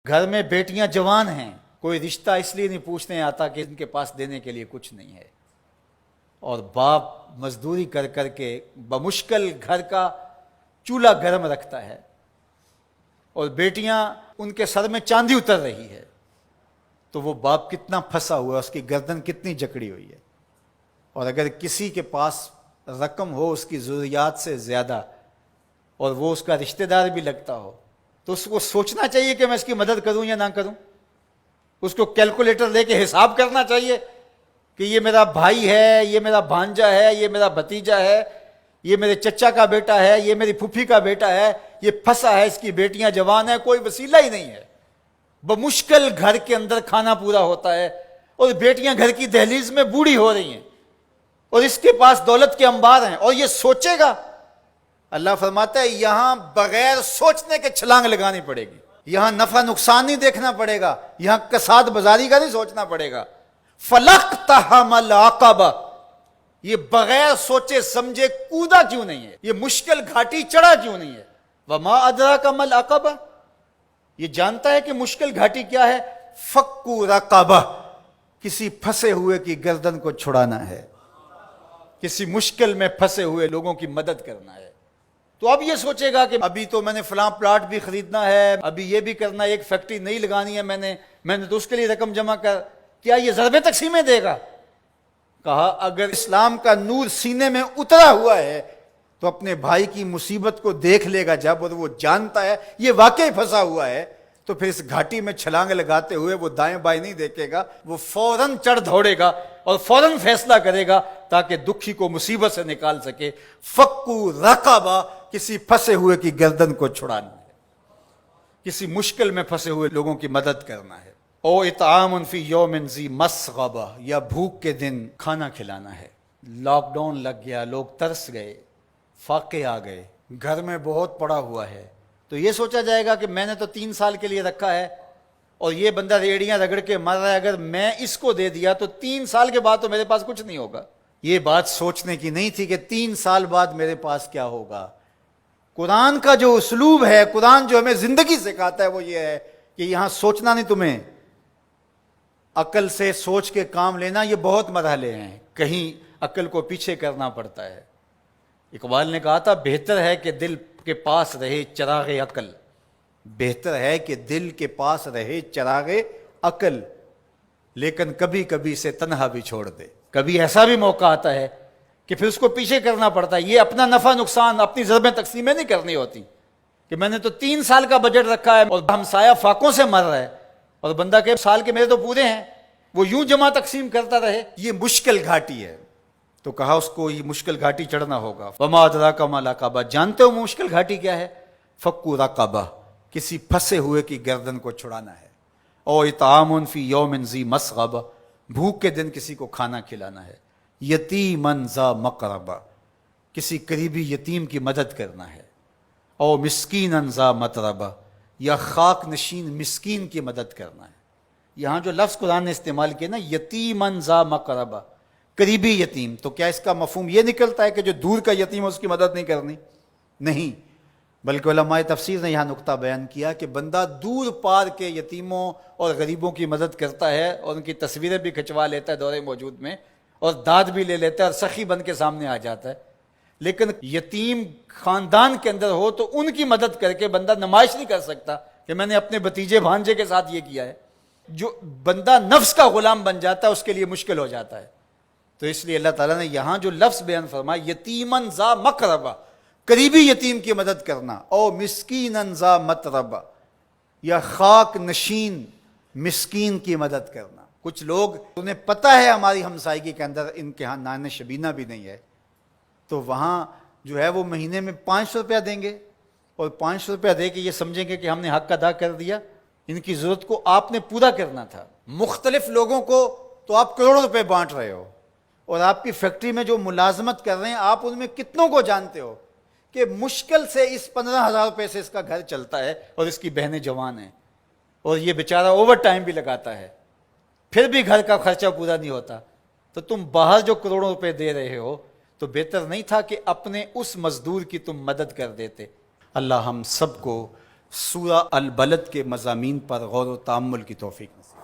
گھر میں بیٹیاں جوان ہیں، کوئی رشتہ اس لیے نہیں پوچھنے آتا کہ ان کے پاس دینے کے لیے کچھ نہیں ہے، اور باپ مزدوری کر کر کے بمشکل گھر کا چولہا گرم رکھتا ہے، اور بیٹیاں ان کے سر میں چاندی اتر رہی ہے، تو وہ باپ کتنا پھنسا ہوا ہے، اس کی گردن کتنی جکڑی ہوئی ہے۔ اور اگر کسی کے پاس رقم ہو اس کی ضروریات سے زیادہ، اور وہ اس کا رشتہ دار بھی لگتا ہو، تو اس کو سوچنا چاہیے کہ میں اس کی مدد کروں یا نہ کروں۔ اس کو کیلکولیٹر لے کے حساب کرنا چاہیے کہ یہ میرا بھائی ہے، یہ میرا بھانجا ہے، یہ میرا بھتیجا ہے، یہ میرے چچا کا بیٹا ہے، یہ میری پھوپھی کا بیٹا ہے، یہ پھنسا ہے، اس کی بیٹیاں جوان ہیں، کوئی وسیلہ ہی نہیں ہے، بمشکل گھر کے اندر کھانا پورا ہوتا ہے، اور بیٹیاں گھر کی دہلیز میں بوڑھی ہو رہی ہیں، اور اس کے پاس دولت کے انبار ہیں، اور یہ سوچے گا۔ اللہ فرماتا ہے یہاں بغیر سوچنے کے چھلانگ لگانی پڑے گی، یہاں نفع نقصان نہیں دیکھنا پڑے گا، یہاں کساد بازاری کا نہیں سوچنا پڑے گا۔ فَلَقْتَحَمَ الْعَقَبَةَ، یہ بغیر سوچے سمجھے کودا کیوں نہیں ہے، یہ مشکل گھاٹی چڑھا کیوں نہیں ہے۔ وَمَا أَدْرَاكَ مَا الْعَقَبَةُ، یہ جانتا ہے کہ مشکل گھاٹی کیا ہے۔ فَكُّ رَقَبَةٍ، کسی پھنسے ہوئے کی گردن کو چھڑانا ہے، کسی مشکل میں پھنسے ہوئے لوگوں کی مدد کرنا ہے۔ تو اب یہ سوچے گا کہ ابھی تو میں نے فلاں پلاٹ بھی خریدنا ہے، ابھی یہ بھی کرنا ہے، ایک فیکٹری نہیں لگانی ہے میں نے تو اس کے لیے رقم جمع کر، کیا یہ ضربیں تقسیمیں دے گا؟ کہا اگر اسلام کا نور سینے میں اترا ہوا ہے تو اپنے بھائی کی مصیبت کو دیکھ لے گا جب، اور وہ جانتا ہے یہ واقعی پھنسا ہوا ہے، تو پھر اس گھاٹی میں چھلانگ لگاتے ہوئے وہ دائیں بائیں نہیں دیکھے گا، وہ فوراً چڑھ دوڑے گا اور فوراً فیصلہ کرے گا تاکہ دکھی کو مصیبت سے نکال سکے۔ فَكُّ رَقَبَةٍ، کسی پھنسے ہوئے کی گردن کو چھڑانا ہے، کسی مشکل میں پھنسے ہوئے لوگوں کی مدد کرنا ہے۔ او اطعام فی یوم ذی مسغبہ، یا بھوک کے دن کھانا کھلانا ہے۔ لاک ڈاؤن لگ گیا، لوگ ترس گئے، فاقے آ گئے، گھر میں بہت پڑا ہوا ہے، تو یہ سوچا جائے گا کہ میں نے تو 3 سال کے لیے رکھا ہے، اور یہ بندہ ریڑیاں رگڑ کے مر رہا ہے، اگر میں اس کو دے دیا تو 3 سال کے بعد تو میرے پاس کچھ نہیں ہوگا۔ یہ بات سوچنے کی نہیں تھی کہ 3 سال بعد میرے پاس کیا ہوگا۔ قرآن کا جو اسلوب ہے، قرآن جو ہمیں زندگی سکھاتا ہے وہ یہ ہے کہ یہاں سوچنا نہیں، تمہیں عقل سے سوچ کے کام لینا، یہ بہت مرحلے ہیں، کہیں عقل کو پیچھے کرنا پڑتا ہے۔ اقبال نے کہا تھا بہتر ہے کہ دل کے پاس رہے چراغ عقل، بہتر ہے کہ دل کے پاس رہے چراغ عقل، لیکن کبھی کبھی سے تنہا بھی چھوڑ دے۔ کبھی ایسا بھی موقع آتا ہے کہ پھر اس کو پیچھے کرنا پڑتا ہے۔ یہ اپنا نفع نقصان، اپنی ضربیں تقسیمیں نہیں کرنی ہوتی کہ میں نے تو 3 سال کا بجٹ رکھا ہے اور ہمسایہ فاقوں سے مر رہا ہے، اور بندہ کہ سال کے میرے تو پورے ہیں، وہ یوں جمع تقسیم کرتا رہے۔ یہ مشکل گھاٹی ہے، تو کہا اس کو یہ مشکل گھاٹی چڑھنا ہوگا۔ وما ادراک ما العقبہ، جانتے ہو مشکل گھاٹی کیا ہے؟ فک رقبہ، کسی پھنسے ہوئے کی گردن کو چھڑانا ہے۔ او اطعام فی یوم ذی مسغبہ، بھوک کے دن کسی کو کھانا کھلانا ہے۔ یتیما ذا مقربہ، کسی قریبی یتیم کی مدد کرنا ہے۔ او مسکینا ذا متربہ، یا خاک نشین مسکین کی مدد کرنا ہے۔ یہاں جو لفظ قرآن نے استعمال کیا نا، یتیما ذا مقربہ، قریبی یتیم، تو کیا اس کا مفہوم یہ نکلتا ہے کہ جو دور کا یتیم ہے اس کی مدد نہیں کرنی؟ نہیں، بلکہ علماء تفسیر نے یہاں نقطہ بیان کیا کہ بندہ دور پار کے یتیموں اور غریبوں کی مدد کرتا ہے، اور ان کی تصویریں بھی کھنچوا لیتا ہے دور موجود میں، اور داد بھی لے لیتا ہے اور سخی بن کے سامنے آ جاتا ہے، لیکن یتیم خاندان کے اندر ہو تو ان کی مدد کر کے بندہ نمائش نہیں کر سکتا کہ میں نے اپنے بھتیجے بھانجے کے ساتھ یہ کیا ہے۔ جو بندہ نفس کا غلام بن جاتا ہے اس کے لیے مشکل ہو جاتا ہے۔ تو اس لیے اللہ تعالیٰ نے یہاں جو لفظ بیان فرمایا یتیمن ذا مقربہ، قریبی یتیم کی مدد کرنا، او مسکینن ذا متربہ، یا خاک نشین مسکین کی مدد کرنا۔ کچھ لوگ انہیں پتہ ہے ہماری ہمسائیگی کے اندر ان کے ہاں نان شبینہ بھی نہیں ہے، تو وہاں جو ہے وہ مہینے میں 500 روپیہ دیں گے، اور 500 روپیہ دے کے یہ سمجھیں گے کہ ہم نے حق ادا کر دیا۔ ان کی ضرورت کو آپ نے پورا کرنا تھا۔ مختلف لوگوں کو تو آپ کروڑوں روپے بانٹ رہے ہو، اور آپ کی فیکٹری میں جو ملازمت کر رہے ہیں آپ ان میں کتنوں کو جانتے ہو کہ مشکل سے اس 15,000 روپے سے اس کا گھر چلتا ہے، اور اس کی بہنیں جوان ہیں، اور یہ بیچارہ اوور ٹائم بھی لگاتا ہے، پھر بھی گھر کا خرچہ پورا نہیں ہوتا۔ تو تم باہر جو کروڑوں روپے دے رہے ہو تو بہتر نہیں تھا کہ اپنے اس مزدور کی تم مدد کر دیتے؟ اللہ ہم سب کو سورہ البلد کے مضامین پر غور و تأمل کی توفیق